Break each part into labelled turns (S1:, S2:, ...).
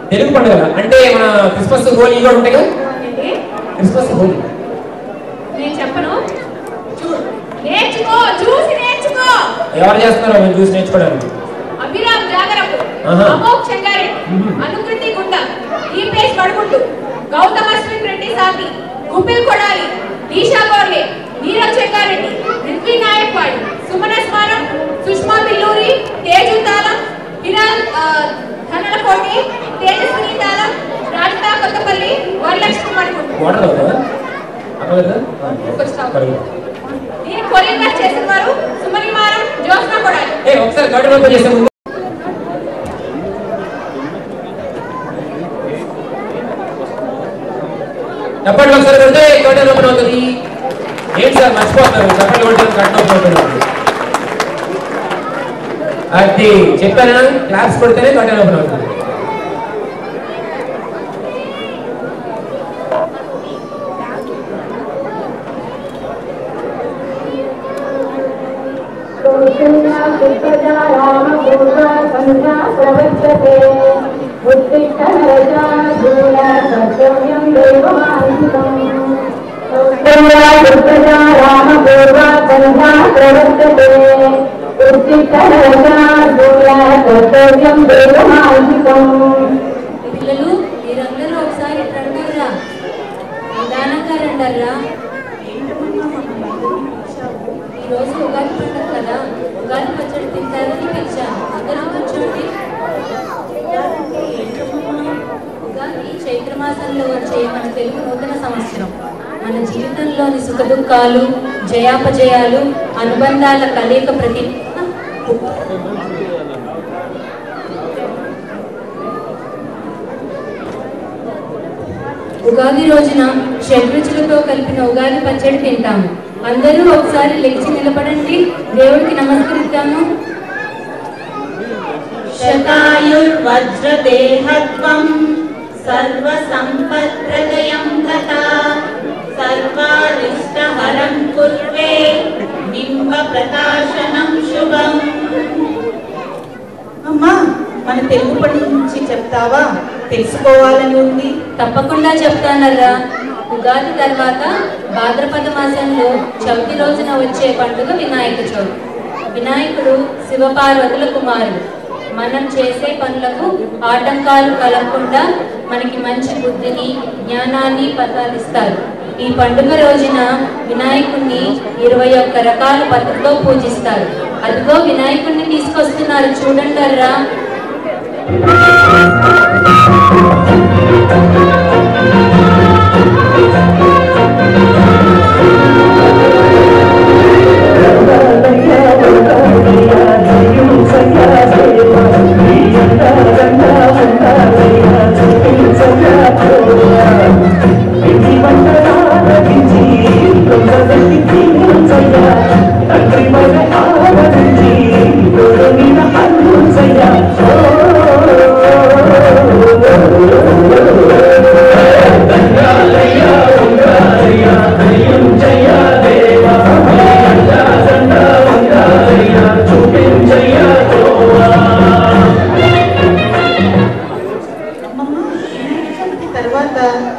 S1: తెలుగు పండుగలు అంటే మన క్రిస్మస్ హోలీ కూడా ఉంటాయి కదా. క్రిస్మస్ హోలీ
S2: నేను చెప్పను, నేర్చుకో, చూసి నేర్చుకో.
S1: ఎవరు చేస్తున్నారో మేము చూసి నేర్చుకోవడానికి.
S2: అభిరామ్ జాగరపు, అమోక్ చెంగారెడ్డి, అనుకృతి గుండ, ఈపీఎస్ పడుకుంటూ, గౌతమ్ అశ్విన్ రెడ్డి సాతి, కుపిల్ కొడాలి, ఈషా గోర్లే, నీరజ్ చెంగారెడ్డి, రిత్వి నాయక్వాడ్, సుమన స్మారం, సుష్మా బిల్లూరి, తేజు తాలం, హిరాల్ ధనలకోటి, తేజస్విని తాలం, రాజితా కొత్తపల్లి, వరలక్ష్మి పడుకుంటూ. నేను కొరియోగ్రాఫ్ చేసిన వారు సుమని మారం, జ్యోత్స్న కొడాలి.
S1: ఒకసారి గౌడ రూపం చేసే ముందు చప్పట్లు ఒకసారి కొడితే గౌడ రూపం అవుతుంది. ఏంటి సార్ మర్చిపోతారు, చప్పట్లు కొడితే కట్టిన అది చెప్పాను, క్లాస్ కొడితేనే గౌడ రూపం అవుతుంది.
S3: పిల్లలు మీరందరూ ఒకసారి రండర్రా, నిదానంగా రండర్రా. ఈరోజు ఉగాది పండుగ కదా, ఉగాది పచ్చడి తింటారని పిలిచాను. అందరూ కూర్చోండి. ఉగాది చైత్రమాసంలో వచ్చే మన తెలుగు నూతన సంవత్సరం. మన జీవితంలోని సుఖదుఖాలు, జయాపజయాలు, అనుబంధాల కలయిక ప్రతి ఉగాది రోజున షడ్రుచులతో కలిపిన ఉగాది పచ్చడి తింటాము. అందరూ ఒకసారి లేచి నిలబడండి, దేవుడికి నమస్కరిద్దాము.
S4: శతాయుర్వజ్రదేహత్వం సర్వ సంపత్ప్రదయం తథా సర్వారిష్టహరం కుర్వే బింబ ప్రకాశనం శుభం.
S5: అమ్మా, మన తెలుగు పండుగ గురించి చెప్తావా? తెలుసుకోవాలని ఉంది.
S3: తప్పకుండా చెప్తానరా. ఉగాది తర్వాత భాద్రపద మాసంలో చవితి రోజున వచ్చే పండుగ వినాయక చవితి. వినాయకుడు శివపార్వతుల కుమారుడు. మనం చేసే పనులకు ఆటంకాలు కలగకుండా మనకి మంచి బుద్ధిని, జ్ఞానాన్ని ప్రసాదిస్తారు. ఈ పండుగ రోజున వినాయకుడిని 21 రకాల పద్ధతిలో పూజిస్తారు. అదిగో వినాయకుడిని తీసుకొస్తున్నారు, చూడండిరా.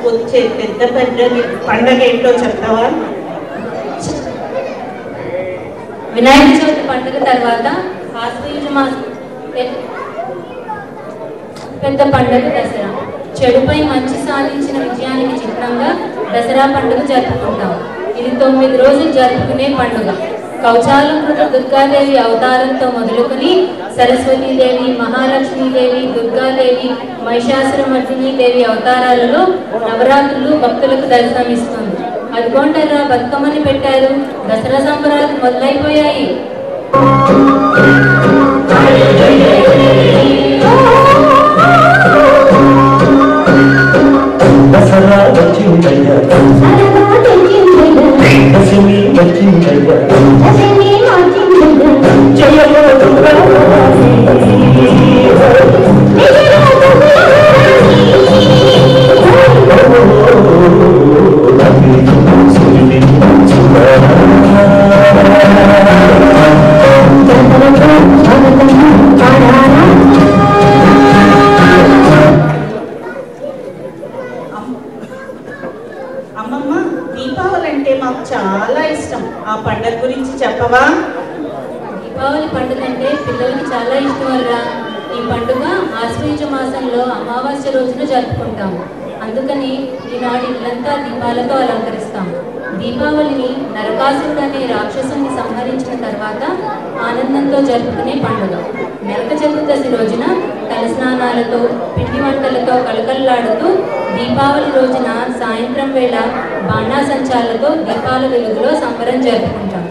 S5: వచ్చే పెద్ద పండగ ఏంటో చెప్తావా?
S3: వినాయక చవితి పండుగ తర్వాత ఆశ్వయుజ మాసం పెద్ద పండుగ దసరా. చెడుపై మంచి సాధించిన విజయానికి చిత్రంగా దసరా పండుగ జరుపుకుంటాం. ఇది 9 రోజులు జరుపుకునే పండుగ. కౌచాలంకృత దుర్గాదేవి అవతారంతో మొదలుకొని సరస్వతీదేవి, మహాలక్ష్మీదేవి, దుర్గాదేవి, మహిషాసురమర్దిని దేవి అవతారాలలో నవరాత్రులు భక్తులకు దర్శనమిస్తుంది. అదిగోండరా బతుకమ్మని పెట్టారు. దసరా సంబరాలు మొదలైపోయాయి.
S6: దసరా వచ్చిందయ్య, దశమి వచ్చిందయ్య, జయమో దుర్గారాణి,
S5: మాకు చాలా ఇష్టం. ఆ పండుగ గురించి చెప్పవా?
S3: దీపావళి పండుగ అంటే పిల్లలకి చాలా ఇష్టం వల్ల ఈ పండుగ ఆశ్వయుజ మాసంలో అమావాస్య రోజున జరుపుకుంటాము. అందుకని ఈనాడు ఇల్లంతా దీపాలతో అలంకరిస్తాము. దీపావళిని నరకాసురుడు అనే రాక్షసుని సంహరించిన తర్వాత ఆనందంతో జరుపుకునే పండుగ. నరక చతుర్దశి రోజున తలస్నానాలతో పిండి వంటలతో కలకల్లాడుతూ దీపావళి రోజున సాయంత్రం వేళ బాణాసంచాలతో దీపాల వెలుగులో సంబరం జరుపుకుంటాం.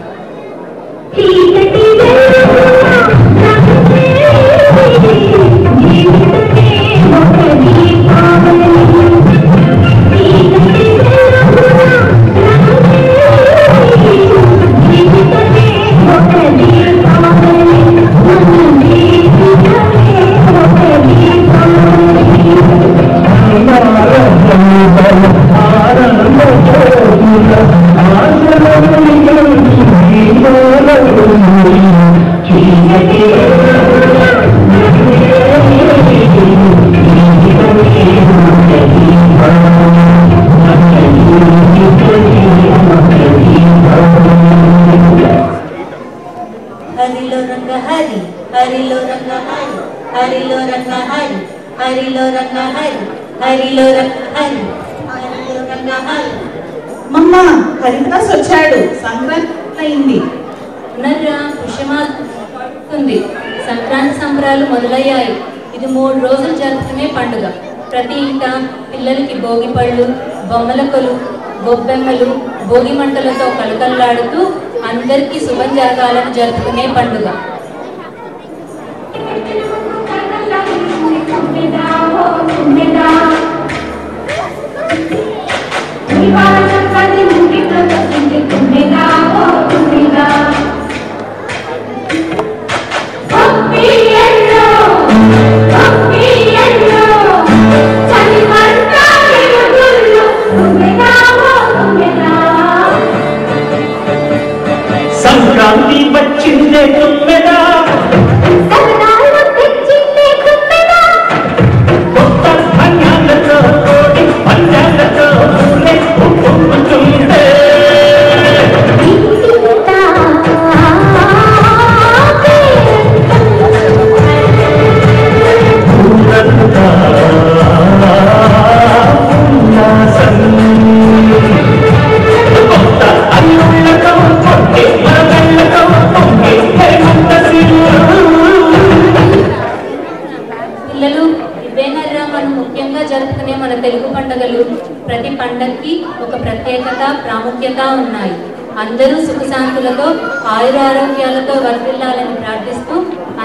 S4: హరిలో రంగ హరి హరిలో రంగ హరి హరిలో రంగ హరి హరిలో రంగ హరి హరిలో రంగ హరి హరిలో రంగ హరి.
S5: మమ్మ, హరిదాస్ వచ్చాడు. సంక్రాంతి అయింది.
S3: పునర్రా పుష్యమాస్తుంది. సంక్రాంతి సంబరాలు మొదలయ్యాయి. ఇది 3 రోజులు జరుపుకునే పండుగ. ప్రతి ఇంట పిల్లలకి భోగి పళ్ళు, బొమ్మల కొలు, గొబ్బెమ్మలు, భోగి మంటలతో కలకల్లాడుతూ అందరికీ శుభం జరగాలని జరుపుకునే పండుగ.
S6: సంక్రాంతి వచ్చిందే తుమ్మెదా, కొత్త ధాన్యాలతో కోడి పందాలతో ఊరే ఉప్పొంగుతుంటే. ఊరంతా ఉల్లాసం, కొత్త అల్లుళ్ళతో కొట్టే మరగళ్ళతో పొంగే హేమంత సిరులు.
S3: పిల్లలు, ఇవేనర్రా మనం ముఖ్యంగా జరుపుకునే మన తెలుగు పండుగలు. ప్రతి పండగకి ఒక ప్రత్యేకత, ప్రాముఖ్యత ఉన్నాయి. అందరూ సుఖశాంతులతో ఆయురారోగ్యాలతో వర్ధిల్లాలని ప్రార్థిస్తూ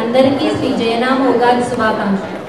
S3: అందరికీ శ్రీ జయనామ ఉగాది శుభాకాంక్షలు.